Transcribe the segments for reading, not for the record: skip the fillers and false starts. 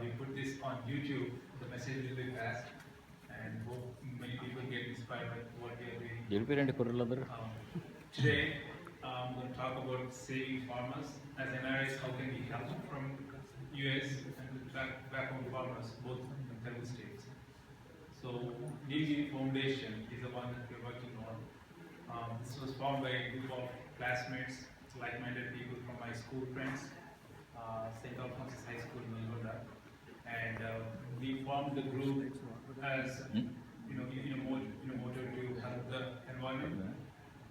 we put this on YouTube. The message will be passed, and hope many people get inspired by what we are doing. Today, I'm going to talk about saving farmers. As NRIs, how can we help from US and back home farmers, both in Telugu states. So, DG Foundation is the one that we're working on. This was formed by a group of classmates, like-minded people from my school friends, St. Alphonsus High School in Nalgonda, and we formed the group as in a motto to help the environment,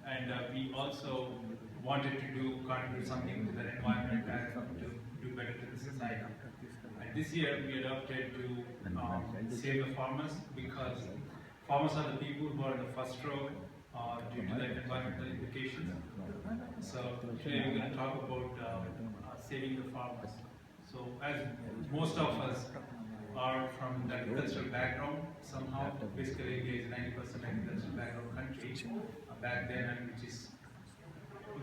and we also wanted to contribute something to the environment and to do better to the society. And this year we adopted to save the farmers, because farmers are the people who are in the first row due to the environmental implications. So today we're going to talk about saving the farmers. So as most of us are from the agricultural background, somehow basically India is a 90% agricultural background country back then, and which is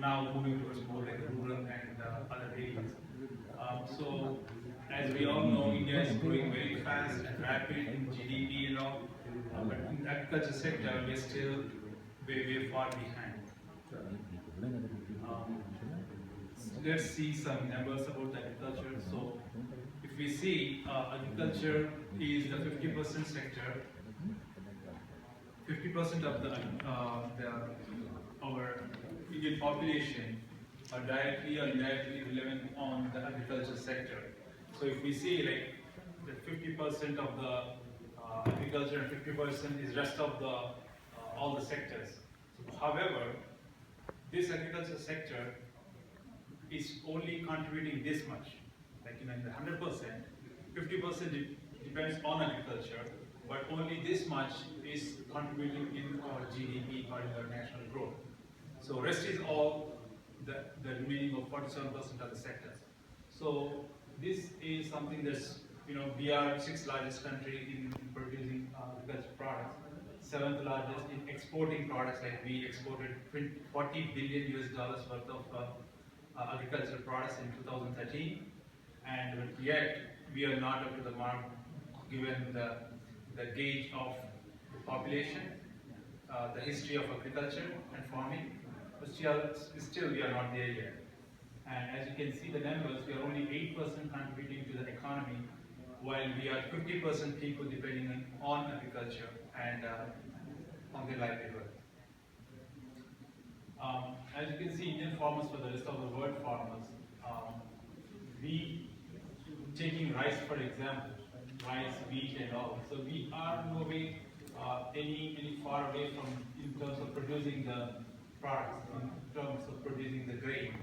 now moving towards more like rural and other areas. So as we all know, India is growing very fast and rapid in GDP and all, but in the agriculture sector we are still way far behind. Let's see some numbers about agriculture. So if we see agriculture is the 50% sector, 50% of our Indian population are directly or indirectly relevant on the agriculture sector. So if we see like the 50% of the agriculture and 50% is rest of the all the sectors. So, however, this agriculture sector is only contributing this much. Like in the 100%, 50% depends on agriculture, but only this much is contributing in our GDP or in our national growth. So rest is all the remaining of 47% of the sectors. So this is something that's, we are 6th largest country in producing agricultural products, 7th largest in exporting products. Like we exported $40 billion worth of agricultural products in 2013, and yet we are not up to the mark given the gauge of the population, the history of agriculture and farming, but still we are not there yet. And as you can see the numbers, we are only 8% contributing to the economy, while we are 50% people depending on agriculture and on their livelihood. As you can see, Indian farmers for the rest of the world farmers, we taking rice for example, rice, wheat and all. So we are no way any far away from in terms of producing the products, in terms of producing the grain.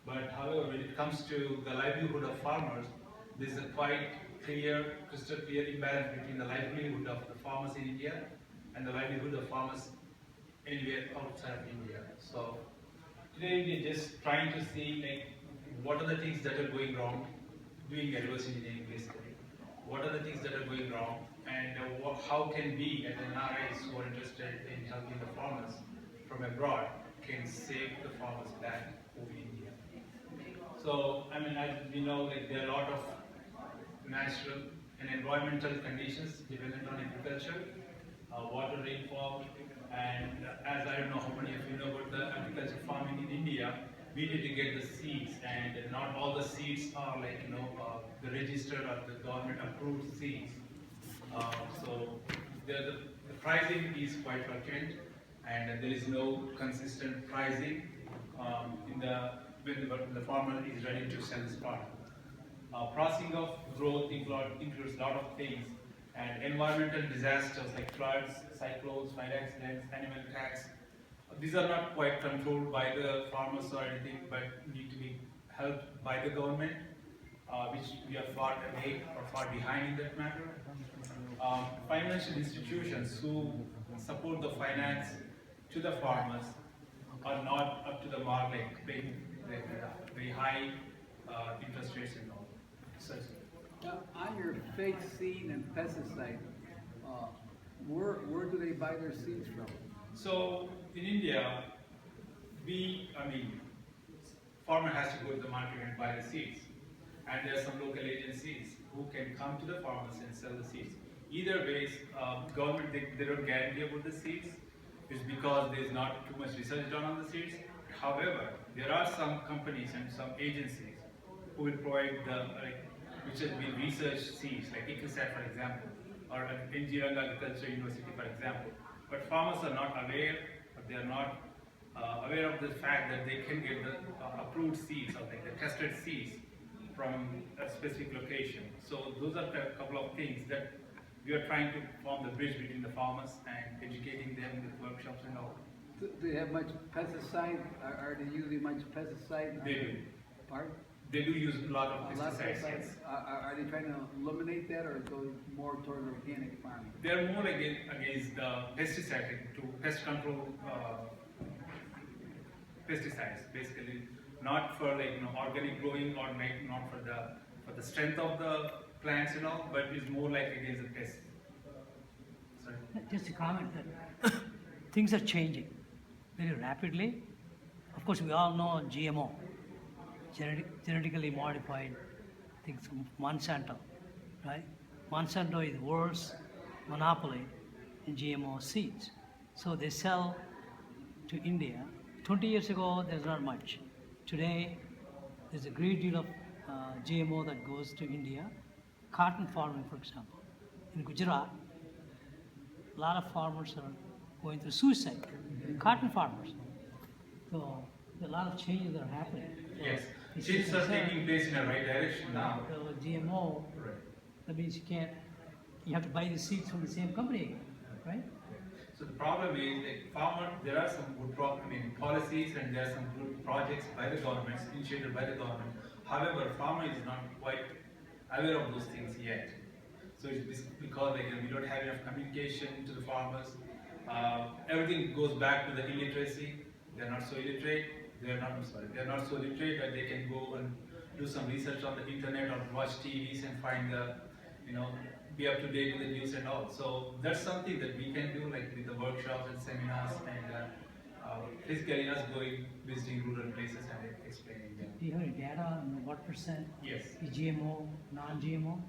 But however, when it comes to the livelihood of farmers, there is a quite clear, crystal clear imbalance between the livelihood of the farmers in India and the livelihood of farmers anywhere outside of India. So today we are just trying to see like what are the things that are going wrong, doing reverse engineering basically. What are the things that are going wrong, and how can we as NRIs who are interested in helping the farmers from abroad can save the farmers back over India. So I mean, as we know, like there are a lot of natural and environmental conditions dependent on agriculture, water, rainfall, and as I don't know how many of you know about the agriculture farming in India, we need to get the seeds, and not all the seeds are like the registered or the government approved seeds. So the pricing is quite fluctuant, and there is no consistent pricing when the farmer is ready to sell his product. Processing of growth includes a lot of things, and environmental disasters like floods, cyclones, fire accidents, animal attacks. These are not quite controlled by the farmers or anything, but need to be helped by the government, which we are far away or far behind in that matter. Financial institutions who support the finance to the farmers are not up to the mark, like paying very high interest rates and all. On your fake seed and pesticide, where do they buy their seeds from? So in India, farmer has to go to the market and buy the seeds, and there are some local agencies who can come to the farmers and sell the seeds. Either ways, government they don't guarantee about the seeds. It's because there's not too much research done on the seeds. However, there are some companies and some agencies who will provide which has been researched seeds, like ICRISAT for example, or an Engineering Agriculture University for example. But farmers are not aware, or they are not aware of the fact that they can get the approved seeds or like the tested seeds from a specific location. So those are a couple of things that we are trying to form the bridge between the farmers and educating them with workshops and all. Do they have much pesticide? Are they using much pesticide? They do. Pardon? They do use a lot of A lot of pesticides. pesticides. Yes. Are they trying to eliminate that or go more toward organic farming? They're more against pesticide to pest control pesticides, basically, not for organic growing or not for the strength of the plants and all, but it's more like against the pests. Sorry. Just a comment that things are changing very rapidly. Of course, we all know GMO, genetically modified things from Monsanto, right? Monsanto is the world's monopoly in GMO seeds. So they sell to India. 20 years ago, there's not much. Today, there's a great deal of GMO that goes to India. Cotton farming, for example. In Gujarat, a lot of farmers are going through suicide. Cotton farmers. So a lot of changes are happening. So Yes, it's changes are concerned taking place in the right direction now. with GMO, Right. that means you have to buy the seeds from the same company again, right? So the problem is that there are some good policies and there are some good projects by the governments, initiated by the government. However, farmer is not quite aware of those things yet. So it's because we don't have enough communication to the farmers. Everything goes back to the illiteracy. They're not so illiterate. They're not so literate that they can go and do some research on the internet or watch TVs and find be up to date with the news and all. So that's something that we can do, like with the workshops and seminars and physically us going visiting rural places and explaining them. Do you have any data on what percent Yes. is GMO, non-GMO?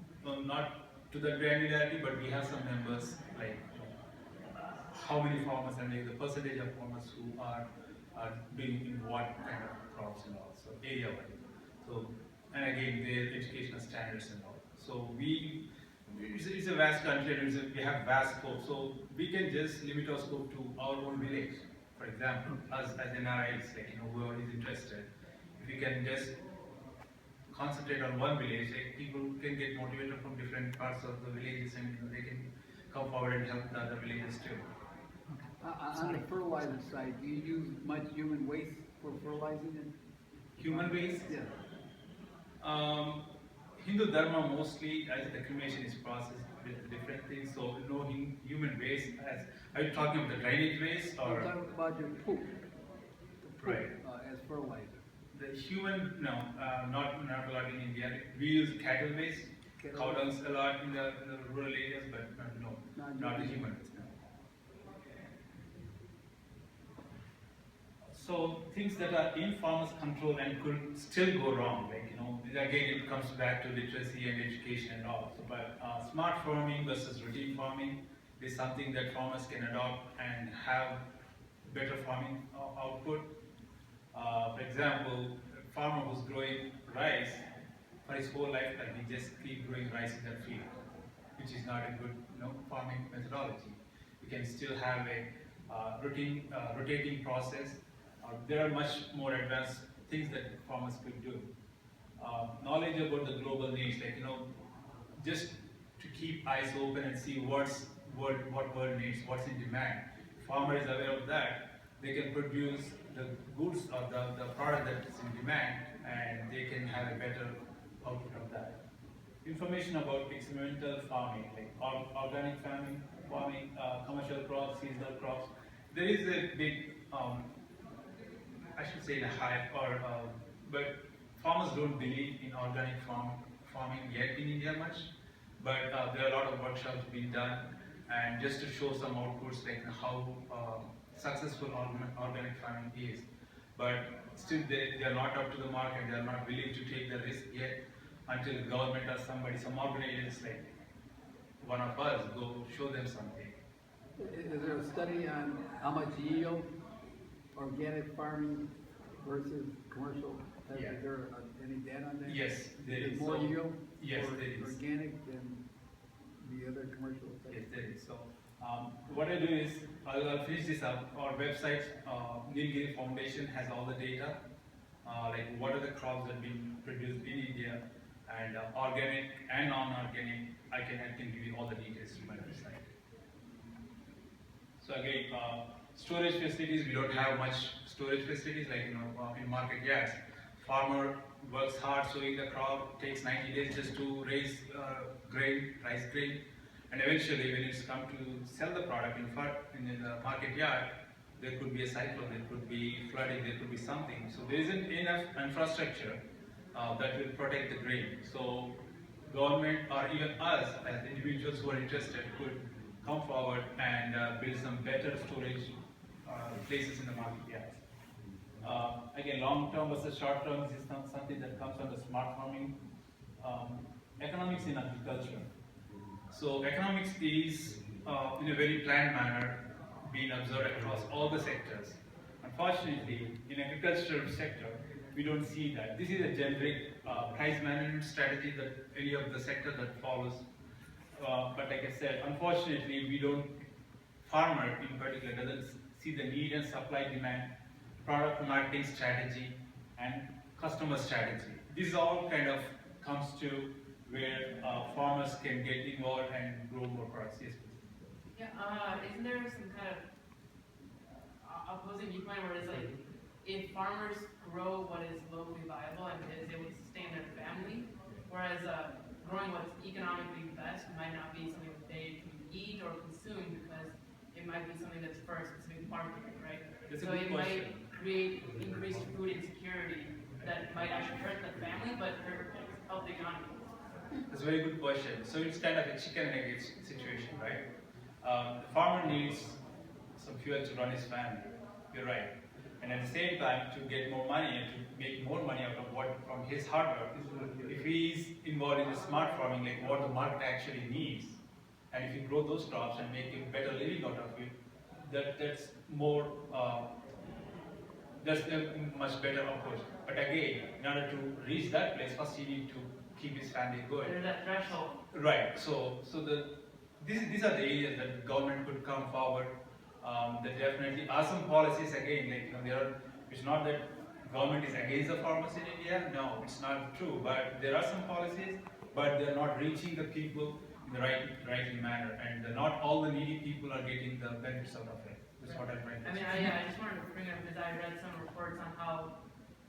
Not to the granularity, but we have some numbers like how many farmers and the percentage of farmers who are doing in what kind of crops and all. So area wise. So and again their educational standards and all. So it's a vast country and we have vast scope. So we can just limit our scope to our own village. For example, us as NRIs, whoever is interested, if we can just concentrate on one village, people can get motivated from different parts of the villages and they can come forward and help the other villages too. On the fertilizer side, do you use much human waste for fertilizing it? Human waste? Yeah. Hindu Dharma mostly, as the cremation is processed with different things, so no human waste. Are you talking about the drainage waste I'm or? talking about your poop. The poop, Right. as fertilizer. The human, no, not a lot in India. We use cattle waste, cow dungs a lot in the rural areas, but no, not the human waste. No. So things that are in farmers' control and could still go wrong, again it comes back to literacy and education and all. So, but smart farming versus routine farming is something that farmers can adopt and have better farming output. For example, a farmer who's growing rice for his whole lifetime, he just keep growing rice in that field, which is not a good farming methodology. You can still have a rotating process. There are much more advanced things that farmers could do. Knowledge about the global needs, just to keep eyes open and see what world needs, what's in demand. If farmer is aware of that, they can produce the goods or the product that is in demand, and they can have a better output of that. Information about experimental farming, like organic farming, commercial crops, seasonal crops. There is a big, I should say, a hype, but farmers don't believe in organic farming yet in India much. But there are a lot of workshops being done, and just to show some outputs, like how successful organic farming is. But still, they are not up to the mark, and they are not willing to take the risk yet. until government or somebody, some organizations like one of us go show them something. Is there a study on how much yield organic farming versus commercial? Yeah. Is there any data on that? Yes, there Is is. more So- yield Yes, for there is. organic than the other commercial? Yes, there is. So what I do is I'll finish this up. Our website, Nilgiri Foundation, has all the data, like what are the crops that been produced in India, and organic and non-organic. I can give you all the details to my website. So again, storage facilities, we don't have much storage facilities like in market yards. Farmer works hard sowing the crop, takes 90 days just to raise grain, rice grain, and eventually when it's come to sell the product in the market yard, there could be a cyclone, there could be flooding, there could be something. So there isn't enough infrastructure that will protect the grain. So government or even us as individuals who are interested could come forward and build some better storage places in the market yards. Again, long term versus short term is something that comes from the smart farming. Economics in agriculture. So economics is in a very planned manner being observed across all the sectors. Unfortunately, in agricultural sector, we don't see that. This is a generic price management strategy that any of the sector that follows. But like I said, unfortunately, we don't, farmer in particular doesn't see the need and supply demand, product marketing strategy, and customer strategy. This all kind of comes to where farmers can get involved and grow more products. Yes, please. Yeah, isn't there some kind of opposing viewpoint where it's like, if farmers grow what is locally viable and is able to sustain their family, whereas growing what's economically best might not be something that they can eat or consume because it might be something that's for a specific market, right? That's a So good it question. might create increased food insecurity that might actually hurt the family but help the economy. That's a very good question. So it's kind of a chicken and egg situation, right? The farmer needs some fuel to run his family. You're right. And at the same time, to get more money and to make more money out of what from his hard work, if he's involved in the smart farming, like what the market actually needs, and if you grow those crops and make a better living out of it, that's more. That's a much better approach. But again, in order to reach that place, first you need to keep his family going. There's that threshold. Right. So these are the areas that government could come forward. There definitely are some policies again. Like there are. It's not that government is against the farmers in India. No, it's not true. But there are some policies, but they're not reaching the people in the right manner, and not all the needy people are getting the benefits out of it. That's what I'm trying to I mean, say. I just wanted to bring up because I read some reports on how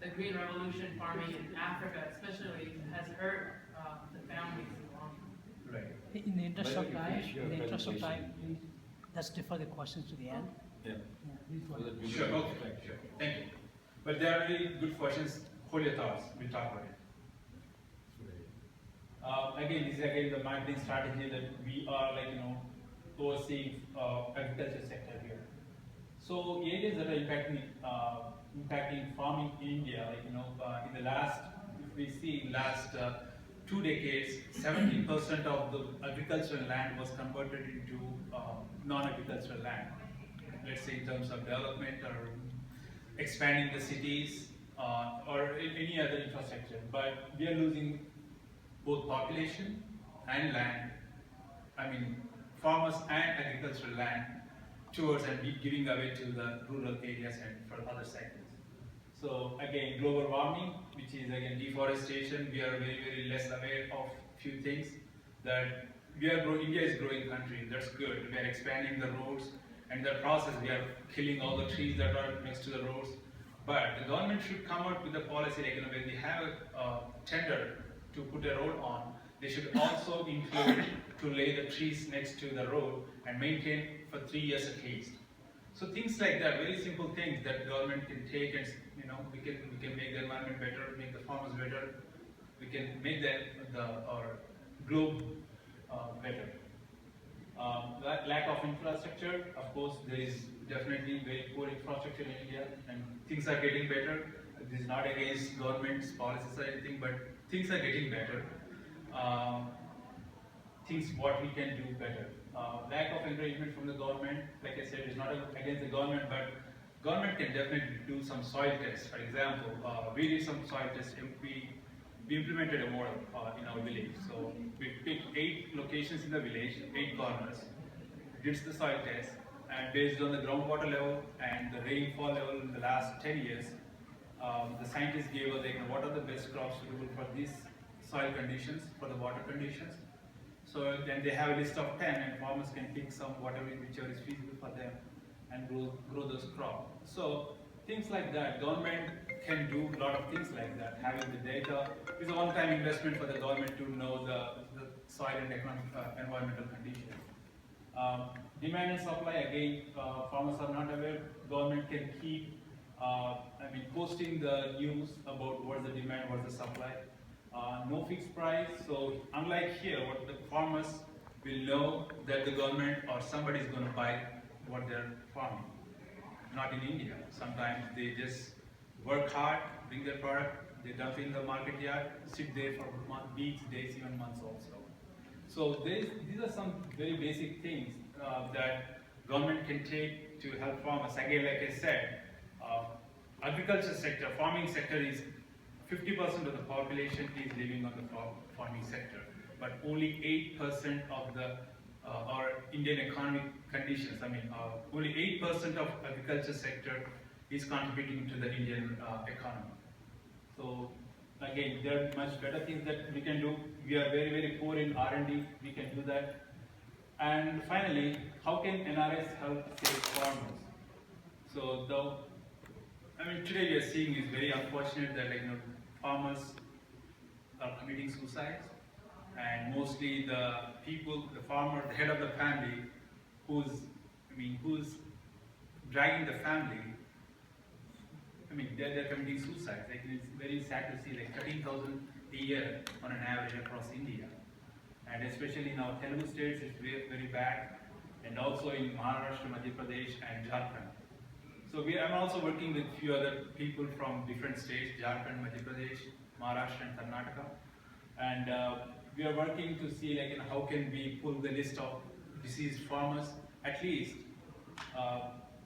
the Green Revolution farming in Africa, especially, has hurt the families in the long run. Right. In the interest of Maybe time, finish your in the interest of presentation. time, please, let's defer the questions to the end. Yeah. Please go So ahead. that we Sure. can- Okay. Sure. Thank you. But there are really good questions. Hold your thoughts. We'll talk about it. Again, this is again the marketing strategy that we are overseeing agriculture sector here. So areas that are impacting farming in India, in the last, if we see last 2 decades, 70% of the agricultural land was converted into non-agricultural land. Let's say in terms of development or expanding the cities or any other infrastructure. But we are losing both population and land, farmers and agricultural land towards and be giving away to the rural areas and for other sectors. So again, global warming, which is again deforestation, we are very, very less aware of few things that India is a growing country, that's good. We are expanding the roads, and in that process we are killing all the trees that are next to the roads. But the government should come out with a policy when they have a tender to put a road on, they should also include to lay the trees next to the road and maintain for 3 years at least. So things like that, very simple things that government can take, and we can make the environment better, make the farmers better, we can make our globe better. Lack of infrastructure, of course, there is definitely very poor infrastructure in India, and things are getting better. This is not against government's policies or anything, but things are getting better. Um, things what we can do better. Lack of encouragement from the government, like I said, is not against the government, but government can definitely do some soil tests. For example, we did some soil tests. We implemented a model in our village. So we picked 8 locations in the village, 8 corners, did the soil test, and based on the groundwater level and the rainfall level in the last 10 years, the scientists gave us like, what are the best crops suitable for these soil conditions, for the water conditions. So then they have a list of 10 and farmers can pick some whichever is feasible for them and grow those crops. So things like that, government can do a lot of things like that. Having the data is a one-time investment for the government to know the soil and economic, environmental conditions. Demand and supply, again, farmers are not aware. Government can keep posting the news about what's the demand, what's the supply. No fixed price, so unlike here, what the farmers will know that the government or somebody is going to buy what they're farming. Not in India. Sometimes they just work hard, bring their product, they dump in the market yard, sit there for weeks, days, even months also. So these are some very basic things that government can take to help farmers. Again, like I said, agriculture sector, farming sector is 50% of the population is living on the farming sector, but only 8% of the our Indian economic conditions. Only 8% of agriculture sector is contributing to the Indian economy. So again, there are much better things that we can do. We are very, very poor in R&D. We can do that. And finally, how can NRS help save farmers? So today we are seeing is very unfortunate that farmers are committing suicides, and mostly the people, the farmer, the head of the family, who's dragging the family. They're committing suicides. It's very sad to see 13,000 a year on an average across India, and especially in our Telugu states, it's very, very bad, and also in Maharashtra, Madhya Pradesh, and Jharkhand. So I'm also working with few other people from different states, Jharkhand, Madhya Pradesh, Maharashtra and Karnataka. And we are working to see how can we pull the list of deceased farmers, at least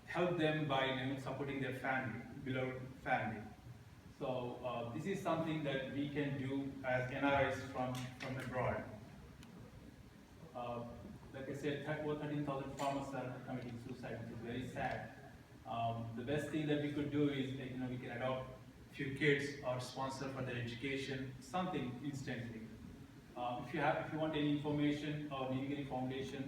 help them by supporting their family, beloved family. So this is something that we can do as NRIs from abroad. Like I said, over 13,000 farmers are committing suicide, which is very sad. The best thing that we could do is we can adopt few kids or sponsor for their education, something instantly. If you want any information or Nilgiri Foundation,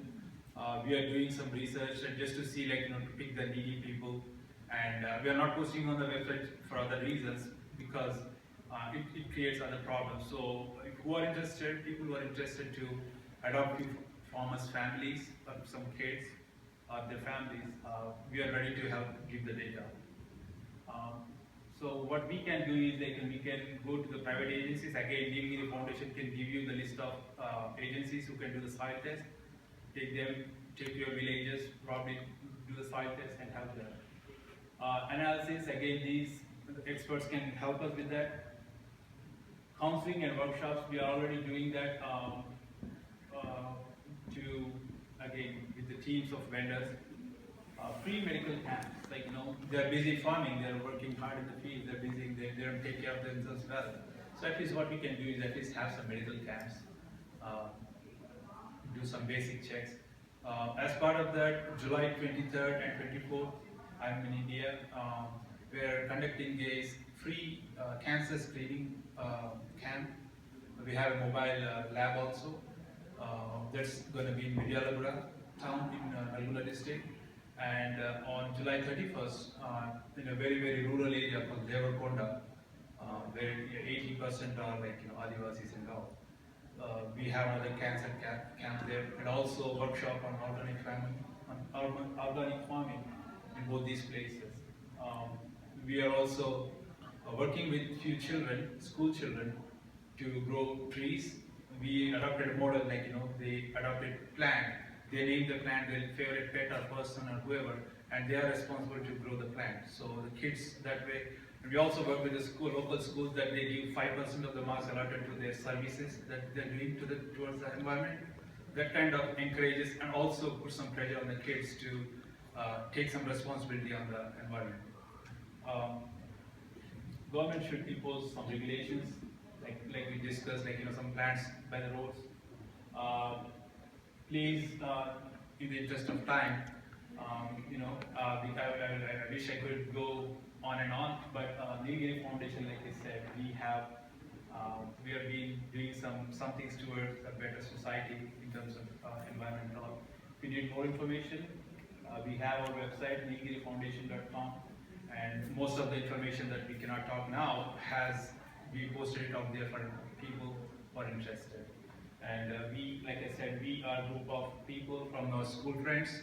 we are doing some research and just to see to pick the needy people, and we are not posting on the website for other reasons because it creates other problems. So if people who are interested to adopt few farmers' families or some kids or their families, we are ready to help give the data. So what we can do is we can go to the private agencies. Again, Nilgiri Foundation can give you the list of agencies who can do the soil test. Take to your villages, probably do the soil test and help them. Analysis, again, these experts can help us with that. Counseling and workshops, we are already doing that with the teams of vendors. Free medical camps, they're busy farming, they're working hard in the field, they're busy, they don't take care of themselves well. So at least what we can do is at least have some medical camps, do some basic checks. As part of that, July 23rd and 24th, I'm in India. We're conducting a free cancer screening camp. We have a mobile lab also. That's going to be in Vidyalagura town in Nalgonda district. And on July 31st, in a very, very rural area called Devarkonda, where 80% are Adivasis and all. We have another cancer camp there, and also a workshop on organic farming in both these places. We are also working with few children, school children, to grow trees. We adopted a model they adopted plant. They name the plant their favorite pet or person or whoever, and they are responsible to grow the plant. So the kids that way And we also work with the school, local schools, that they give 5% of the marks allotted to their services that they're doing towards the environment. That kind of encourages and also puts some pressure on the kids to take some responsibility on the environment. Government should impose some regulations, like we discussed, some plants by the roads. Please, in the interest of time, I wish I could go on and on, but Nilgiri Foundation, like I said, we have been doing some things towards a better society in terms of environmental. If you need more information, we have our website, nilgirifoundation.com, and most of the information that we cannot talk now we posted it out there for people who are interested. And we, like I said, we are a group of people from our school friends.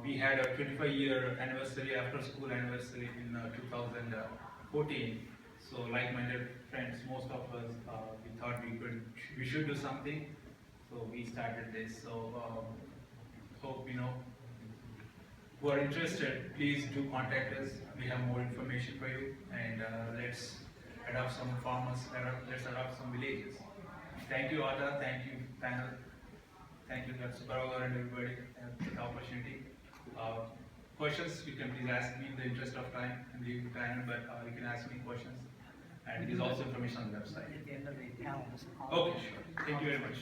We had a 25-year anniversary, after school anniversary in 2014. So like-minded friends, most of us, we thought we should do something. So we started this. So hope, who are interested, please do contact us. We have more information for you, and let's adopt some farmers, let's adopt some villages. Thank you, Ada. Thank you, panel. Thank you, Dr. Baragar and everybody for the opportunity. Questions, you can please ask me in the interest of time and leave the panel, but you can ask me questions. And it is also information on the website. At the end of the panel. Okay, sure. Thank you very much.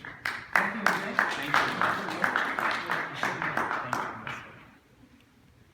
Thank you, Vijay. Thank you.